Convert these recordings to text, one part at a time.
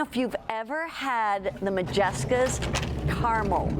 if you've ever had the Modjeskas caramel.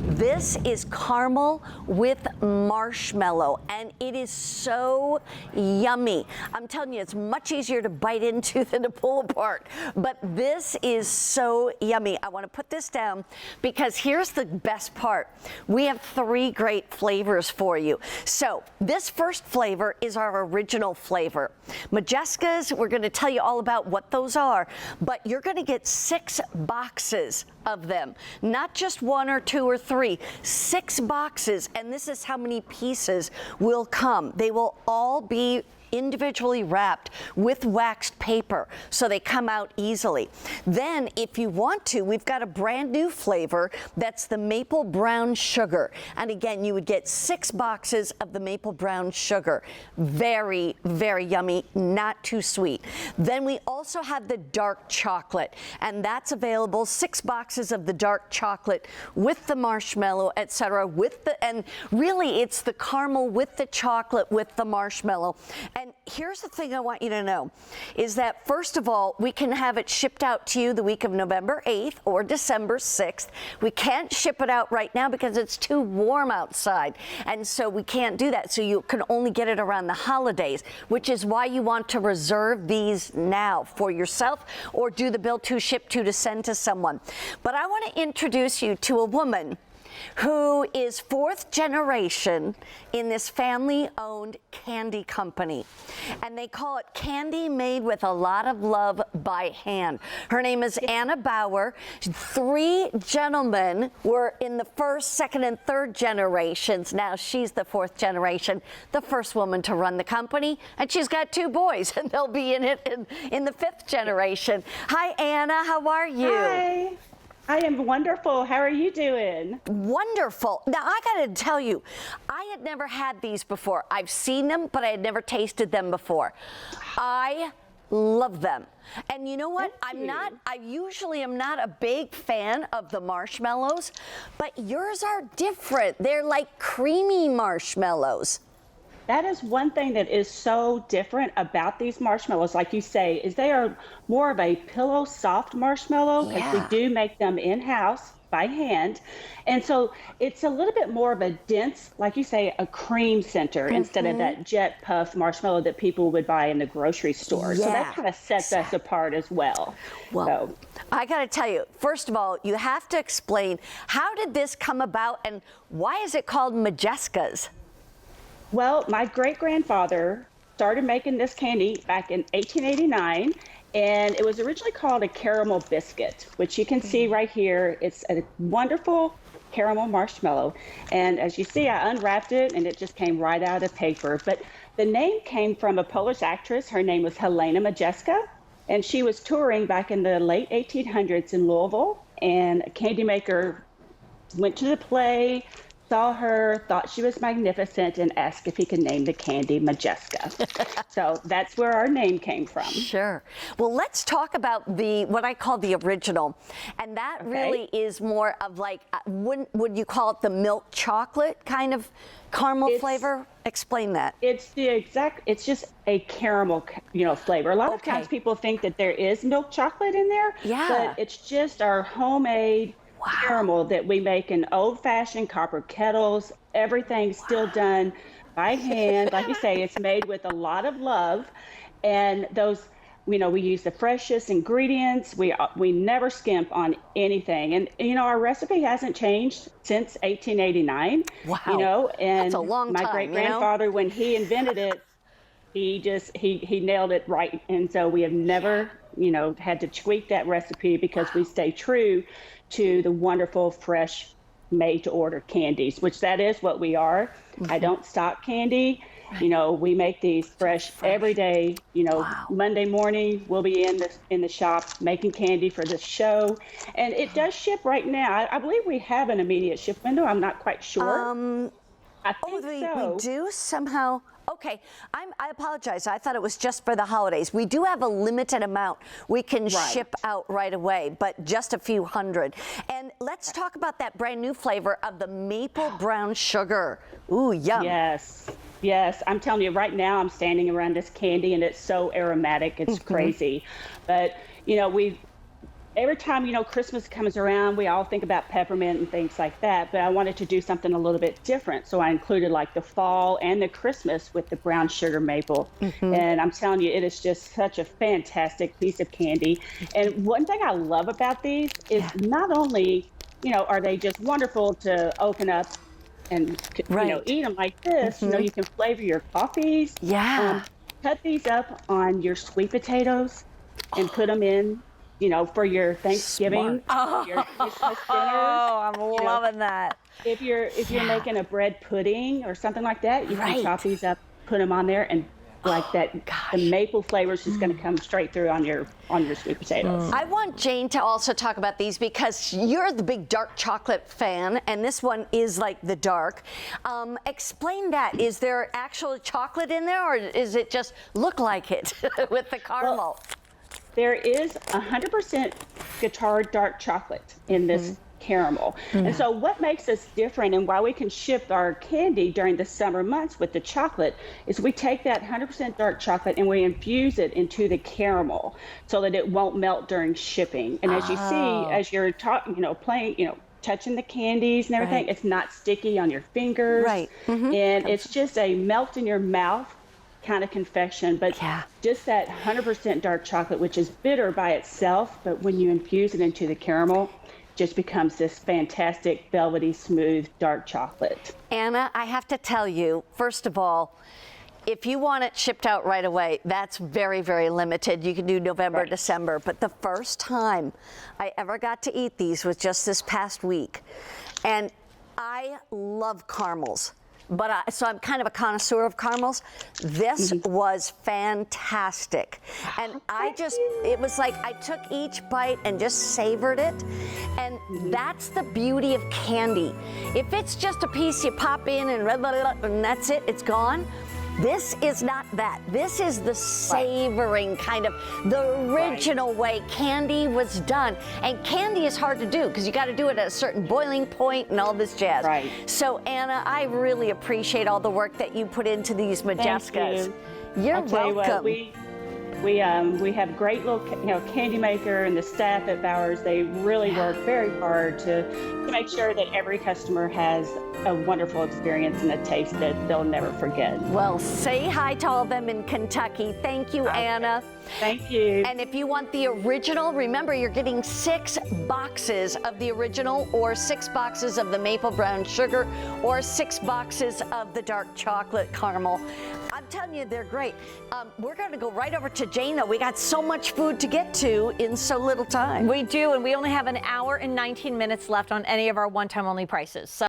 This is caramel with marshmallow, and it is so yummy. I'm telling you, it's much easier to bite into than to pull apart, but this is so yummy. I want to put this down because here's the best part. We have 3 great flavors for you. So this first flavor is our original flavor. Modjeskas, we're going to tell you all about what those are, but you're going to get 6 boxes of them, not just 1 or 2 or 3, 6 boxes, and this is how many pieces will come. They will all be individually wrapped with waxed paper so they come out easily. Then if you want to, we've got a brand new flavor that's the maple brown sugar, and again you would get 6 boxes of the maple brown sugar. Very, very yummy, not too sweet. Then we also have the dark chocolate, and that's available, 6 boxes of the dark chocolate with the marshmallow, etc., with the, and really it's the caramel with the chocolate with the marshmallow. And here's the thing I want you to know, is that first of all, we can have it shipped out to you the week of November 8th or December 6th. We can't ship it out right now because it's too warm outside, and so we can't do that. So you can only get it around the holidays, which is why you want to reserve these now for yourself or do the bill to ship to send to someone. But I want to introduce you to a woman who is 4th generation in this family-owned candy company. And they call it candy made with a lot of love by hand. Her name is Anna Bauer. 3 gentlemen were in the 1st, 2nd, and 3rd generations. Now she's the 4th generation, the first woman to run the company. And she's got 2 boys, and they'll be in it in the 5th generation. Hi, Anna. How are you? Hi. I am wonderful. How are you doing? Wonderful. Now, I got to tell you, I had never had these before. I've seen them, but I had never tasted them before. I love them. And you know what? I usually am not a big fan of the marshmallows, but yours are different. They're like creamy marshmallows. That is one thing that is so different about these marshmallows, like you say, is they are more of a pillow soft marshmallow, because we do make them in-house by hand. And so it's a little bit more of a dense, like you say, a cream center instead of that jet puff marshmallow that people would buy in the grocery store. So that kind of sets us apart as well. Well, I got to tell you, first of all, you have to explain, how did this come about and why is it called Modjeskas? Well, my great-grandfather started making this candy back in 1889, and it was originally called a caramel biscuit, which you can see right here. It's a wonderful caramel marshmallow. And as you see, I unwrapped it, and it just came right out of paper. But the name came from a Polish actress. Her name was Helena Modjeska, and she was touring back in the late 1800s in Louisville, and a candy maker went to the play, saw her, thought she was magnificent, and asked if he could name the candy Modjeska. So that's where our name came from. Sure. Well, let's talk about what I call the original. And that really is more of like, would you call it the milk chocolate kind of caramel flavor? Explain that. It's just a caramel, flavor. A lot of times people think that there is milk chocolate in there, but it's just our homemade caramel that we make in old-fashioned copper kettles. Everything's still done by hand. Like you say, it's made with a lot of love. And those, we use the freshest ingredients. We never skimp on anything. And, our recipe hasn't changed since 1889. Wow. And that's a long time, my great-grandfather, when he invented it, he nailed it right. And so we have never, had to tweak that recipe because we stay true to the wonderful, fresh, made-to-order candies, which that is what we are. I don't stock candy. We make these fresh every day. Monday morning we'll be in the shop making candy for this show, and it does ship right now. I believe we have an immediate ship window. I'm not quite sure. I think so. We do somehow. Okay, I apologize. I thought it was just for the holidays. We do have a limited amount we can ship out right away, but just a few hundred. And let's talk about that brand new flavor of the maple brown sugar. Ooh, yum. Yes, I'm telling you right now, I'm standing around this candy and it's so aromatic, it's crazy. But, every time, Christmas comes around, we all think about peppermint and things like that, but I wanted to do something a little bit different. So I included like the fall and the Christmas with the brown sugar maple. And I'm telling you, it is just such a fantastic piece of candy. And one thing I love about these is not only, are they just wonderful to open up and, eat them like this, you can flavor your coffees. Yeah. Cut these up on your sweet potatoes and put them in, for your Thanksgiving, your Christmas dinners. Oh, I'm loving that. If you're making a bread pudding or something like that, you can chop these up, put them on there, and like that, the maple flavor is just going to come straight through on your sweet potatoes. I want Jane to also talk about these because you're the big dark chocolate fan, and this one is like the dark. Explain that. Is there actual chocolate in there, or is it just look like it with the caramel? Well, there is 100% guitar dark chocolate in this caramel. And so what makes us different and why we can ship our candy during the summer months with the chocolate is we take that 100% dark chocolate and we infuse it into the caramel so that it won't melt during shipping. And as you see, as you're playing, touching the candies and everything, it's not sticky on your fingers. Right. And it's just a melt in your mouth kind of confection, but just that 100% dark chocolate, which is bitter by itself, but when you infuse it into the caramel, just becomes this fantastic velvety smooth dark chocolate. Anna, I have to tell you, first of all, if you want it shipped out right away, that's very, very limited. You can do November, December. But the first time I ever got to eat these was just this past week. And I love caramels. But so I'm kind of a connoisseur of caramels. This was fantastic. And it was like I took each bite and just savored it. And that's the beauty of candy. If it's just a piece you pop in and that's it, it's gone. This is not that. This is the savoring kind of the original way candy was done. And candy is hard to do because you got to do it at a certain boiling point and all this jazz. Right. So Anna, I really appreciate all the work that you put into these Modjeskas. You're welcome. We have great little candy maker and the staff at Bauer's. They really work very hard to make sure that every customer has a wonderful experience and a taste that they'll never forget. Well, say hi to all of them in Kentucky. Thank you, Anna. Thank you. And if you want the original, remember you're getting 6 boxes of the original or 6 boxes of the maple brown sugar or 6 boxes of the dark chocolate caramel. I'm telling you, they're great. We're going to go right over to Jane, though. We got so much food to get to in so little time. We do, and we only have an hour and 19 minutes left on any of our one-time only prices. So